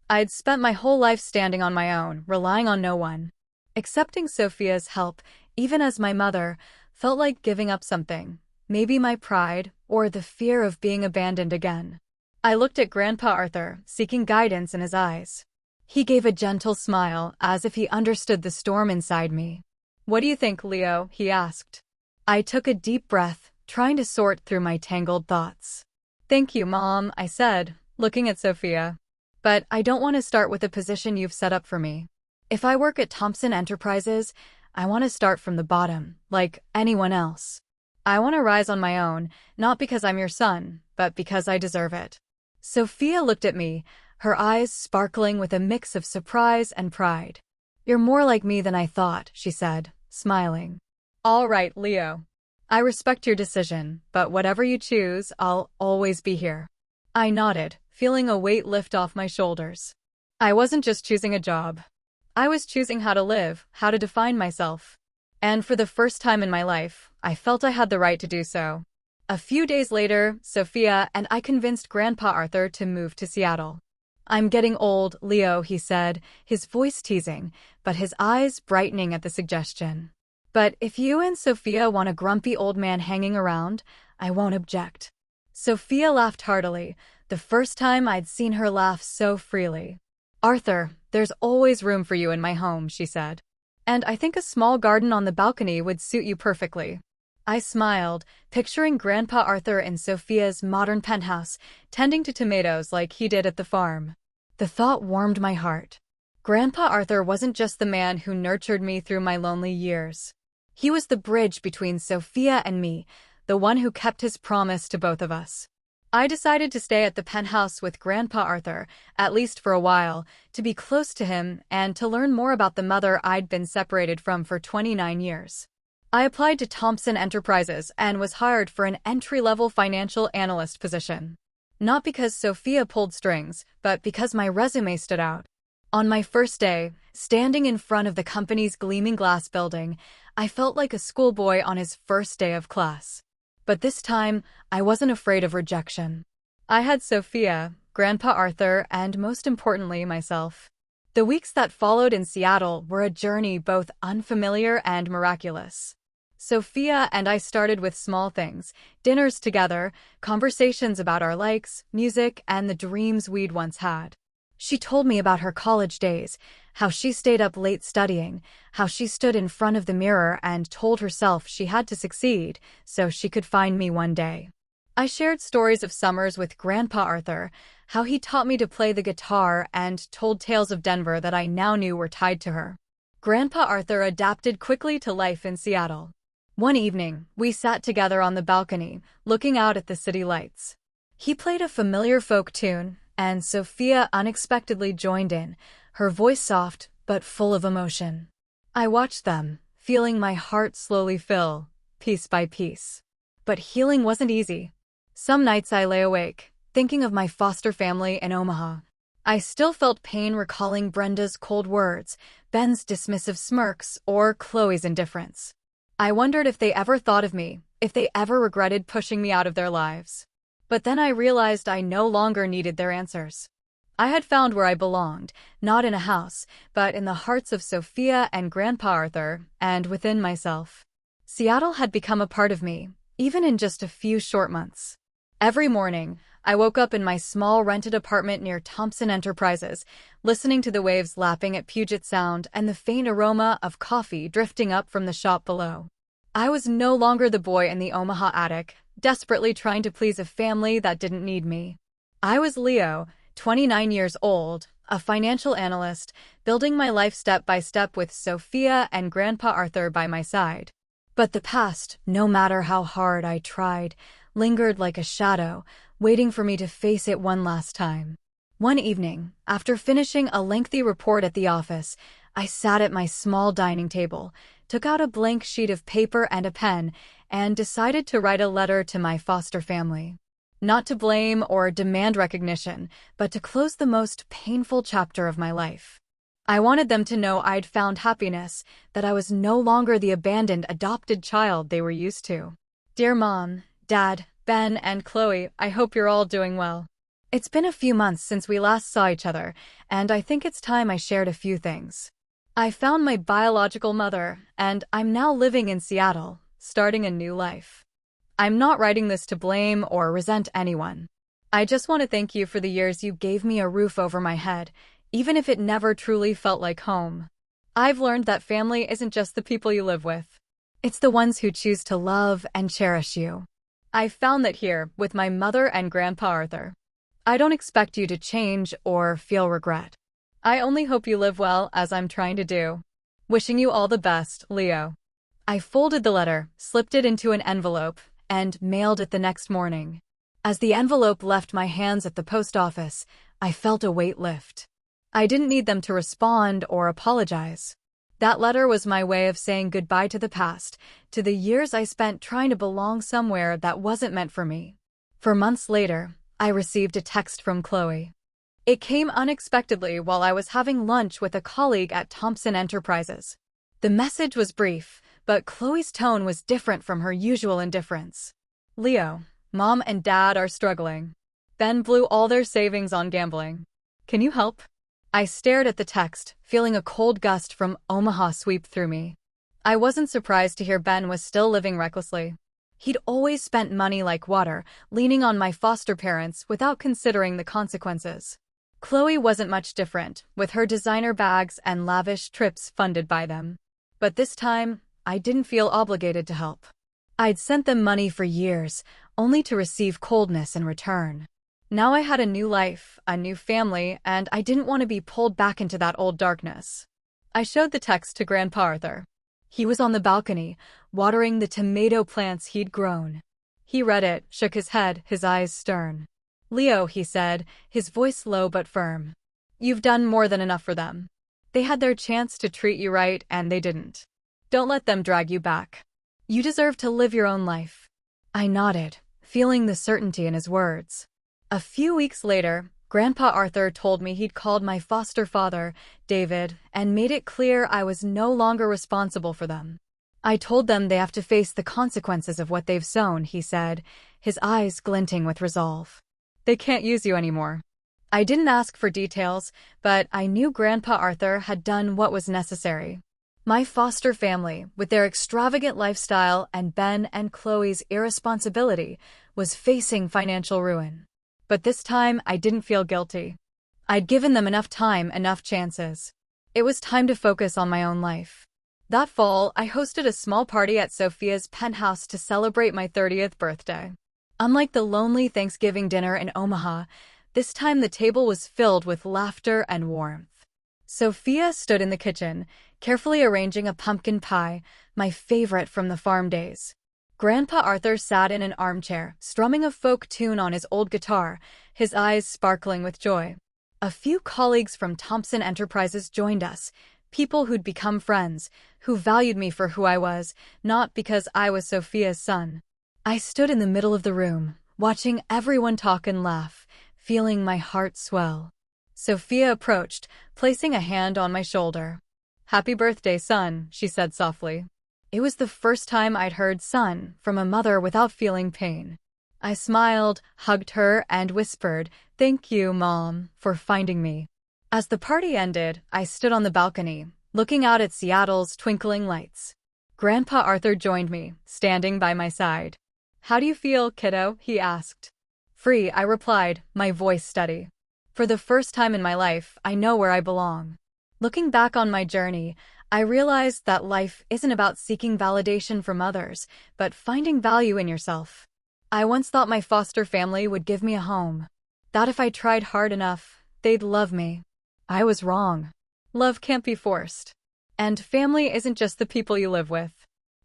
I'd spent my whole life standing on my own, relying on no one. Accepting Sophia's help, even as my mother, felt like giving up something. Maybe my pride, or the fear of being abandoned again. I looked at Grandpa Arthur, seeking guidance in his eyes. He gave a gentle smile, as if he understood the storm inside me. "What do you think, Leo?" he asked. I took a deep breath, trying to sort through my tangled thoughts. "Thank you, Mom," I said, looking at Sophia. "But I don't want to start with the position you've set up for me. If I work at Thompson Enterprises, I want to start from the bottom, like anyone else. I want to rise on my own, not because I'm your son, but because I deserve it." Sophia looked at me, her eyes sparkling with a mix of surprise and pride. "You're more like me than I thought," she said, smiling. "All right, Leo. I respect your decision, but whatever you choose, I'll always be here." I nodded, feeling a weight lift off my shoulders. I wasn't just choosing a job. I was choosing how to live, how to define myself. And for the first time in my life, I felt I had the right to do so. A few days later, Sophia and I convinced Grandpa Arthur to move to Seattle. "I'm getting old, Leo," he said, his voice teasing, but his eyes brightening at the suggestion. "But if you and Sophia want a grumpy old man hanging around, I won't object." Sophia laughed heartily, the first time I'd seen her laugh so freely. "Arthur, there's always room for you in my home," she said. "And I think a small garden on the balcony would suit you perfectly." I smiled, picturing Grandpa Arthur in Sophia's modern penthouse, tending to tomatoes like he did at the farm. The thought warmed my heart. Grandpa Arthur wasn't just the man who nurtured me through my lonely years. He was the bridge between Sophia and me, the one who kept his promise to both of us. I decided to stay at the penthouse with Grandpa Arthur, at least for a while, to be close to him and to learn more about the mother I'd been separated from for 29 years. I applied to Thompson Enterprises and was hired for an entry-level financial analyst position. Not because Sophia pulled strings, but because my resume stood out. On my first day, standing in front of the company's gleaming glass building, I felt like a schoolboy on his first day of class. But this time, I wasn't afraid of rejection. I had Sophia, Grandpa Arthur, and most importantly, myself. The weeks that followed in Seattle were a journey both unfamiliar and miraculous. Sophia and I started with small things, dinners together, conversations about our likes, music, and the dreams we'd once had. She told me about her college days, how she stayed up late studying, how she stood in front of the mirror and told herself she had to succeed so she could find me one day. I shared stories of summers with Grandpa Arthur, how he taught me to play the guitar and told tales of Denver that I now knew were tied to her. Grandpa Arthur adapted quickly to life in Seattle. One evening, we sat together on the balcony, looking out at the city lights. He played a familiar folk tune, and Sophia unexpectedly joined in, her voice soft but full of emotion. I watched them, feeling my heart slowly fill, piece by piece. But healing wasn't easy. Some nights I lay awake, thinking of my foster family in Omaha. I still felt pain recalling Brenda's cold words, Ben's dismissive smirks, or Chloe's indifference. I wondered if they ever thought of me, if they ever regretted pushing me out of their lives. But then I realized I no longer needed their answers. I had found where I belonged, not in a house, but in the hearts of Sophia and Grandpa Arthur, and within myself. Seattle had become a part of me, even in just a few short months. Every morning, I woke up in my small rented apartment near Thompson Enterprises, listening to the waves lapping at Puget Sound and the faint aroma of coffee drifting up from the shop below. I was no longer the boy in the Omaha attic, desperately trying to please a family that didn't need me. I was Leo, 29 years old, a financial analyst, building my life step by step with Sophia and Grandpa Arthur by my side. But the past, no matter how hard I tried, lingered like a shadow, waiting for me to face it one last time. One evening, after finishing a lengthy report at the office, I sat at my small dining table, took out a blank sheet of paper and a pen, and decided to write a letter to my foster family. Not to blame or demand recognition, but to close the most painful chapter of my life. I wanted them to know I'd found happiness, that I was no longer the abandoned adopted child they were used to. Dear Mom, Dad, Ben, and Chloe, I hope you're all doing well. It's been a few months since we last saw each other, and I think it's time I shared a few things. I found my biological mother, and I'm now living in Seattle, starting a new life. I'm not writing this to blame or resent anyone. I just want to thank you for the years you gave me a roof over my head, even if it never truly felt like home. I've learned that family isn't just the people you live with. It's the ones who choose to love and cherish you. I've found that here, with my mother and Grandpa Arthur. I don't expect you to change or feel regret. I only hope you live well, as I'm trying to do. Wishing you all the best, Leo. I folded the letter, slipped it into an envelope, and mailed it the next morning. As the envelope left my hands at the post office, I felt a weight lift. I didn't need them to respond or apologize. That letter was my way of saying goodbye to the past, to the years I spent trying to belong somewhere that wasn't meant for me. For months later, I received a text from Chloe. It came unexpectedly while I was having lunch with a colleague at Thompson Enterprises. The message was brief, but Chloe's tone was different from her usual indifference. Leo, Mom and Dad are struggling. Ben blew all their savings on gambling. Can you help? I stared at the text, feeling a cold gust from Omaha sweep through me. I wasn't surprised to hear Ben was still living recklessly. He'd always spent money like water, leaning on my foster parents without considering the consequences. Chloe wasn't much different, with her designer bags and lavish trips funded by them. But this time, I didn't feel obligated to help. I'd sent them money for years, only to receive coldness in return. Now I had a new life, a new family, and I didn't want to be pulled back into that old darkness. I showed the text to Grandpa Arthur. He was on the balcony, watering the tomato plants he'd grown. He read it, shook his head, his eyes stern. "Leo," he said, his voice low but firm. "You've done more than enough for them. They had their chance to treat you right, and they didn't. Don't let them drag you back. You deserve to live your own life." I nodded, feeling the certainty in his words. A few weeks later, Grandpa Arthur told me he'd called my foster father, David, and made it clear I was no longer responsible for them. "I told them they have to face the consequences of what they've sown," he said, his eyes glinting with resolve. "They can't use you anymore." I didn't ask for details, but I knew Grandpa Arthur had done what was necessary. My foster family, with their extravagant lifestyle and Ben and Chloe's irresponsibility, was facing financial ruin. But this time, I didn't feel guilty. I'd given them enough time, enough chances. It was time to focus on my own life. That fall, I hosted a small party at Sophia's penthouse to celebrate my 30th birthday. Unlike the lonely Thanksgiving dinner in Omaha, this time the table was filled with laughter and warmth. Sophia stood in the kitchen, carefully arranging a pumpkin pie, my favorite from the farm days. Grandpa Arthur sat in an armchair, strumming a folk tune on his old guitar, his eyes sparkling with joy. A few colleagues from Thompson Enterprises joined us, people who'd become friends, who valued me for who I was, not because I was Sophia's son. I stood in the middle of the room, watching everyone talk and laugh, feeling my heart swell. Sophia approached, placing a hand on my shoulder. "Happy birthday, son," she said softly. It was the first time I'd heard "son" from a mother without feeling pain. I smiled, hugged her, and whispered, "Thank you, Mom, for finding me." As the party ended, I stood on the balcony, looking out at Seattle's twinkling lights. Grandpa Arthur joined me, standing by my side. "How do you feel, kiddo?" he asked. "Free," I replied, my voice steady. "For the first time in my life, I know where I belong." Looking back on my journey, I realized that life isn't about seeking validation from others, but finding value in yourself. I once thought my foster family would give me a home. That if I tried hard enough, they'd love me. I was wrong. Love can't be forced. And family isn't just the people you live with.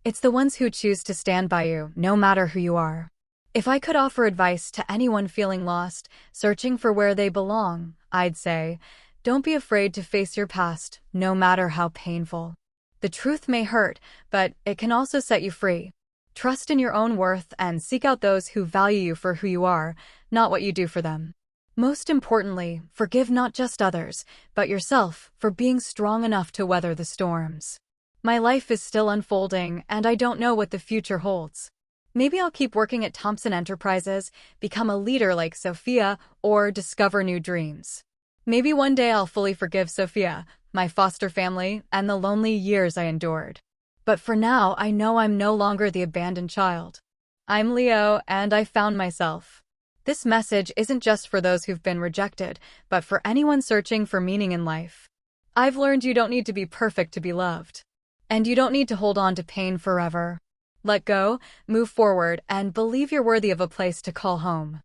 It's the ones who choose to stand by you, no matter who you are. If I could offer advice to anyone feeling lost, searching for where they belong, I'd say, don't be afraid to face your past, no matter how painful. The truth may hurt, but it can also set you free. Trust in your own worth and seek out those who value you for who you are, not what you do for them. Most importantly, forgive not just others, but yourself for being strong enough to weather the storms. My life is still unfolding, and I don't know what the future holds. Maybe I'll keep working at Thompson Enterprises, become a leader like Sophia, or discover new dreams. Maybe one day I'll fully forgive Sophia, my foster family, and the lonely years I endured. But for now, I know I'm no longer the abandoned child. I'm Leo, and I found myself. This message isn't just for those who've been rejected, but for anyone searching for meaning in life. I've learned you don't need to be perfect to be loved. And you don't need to hold on to pain forever. Let go, move forward, and believe you're worthy of a place to call home.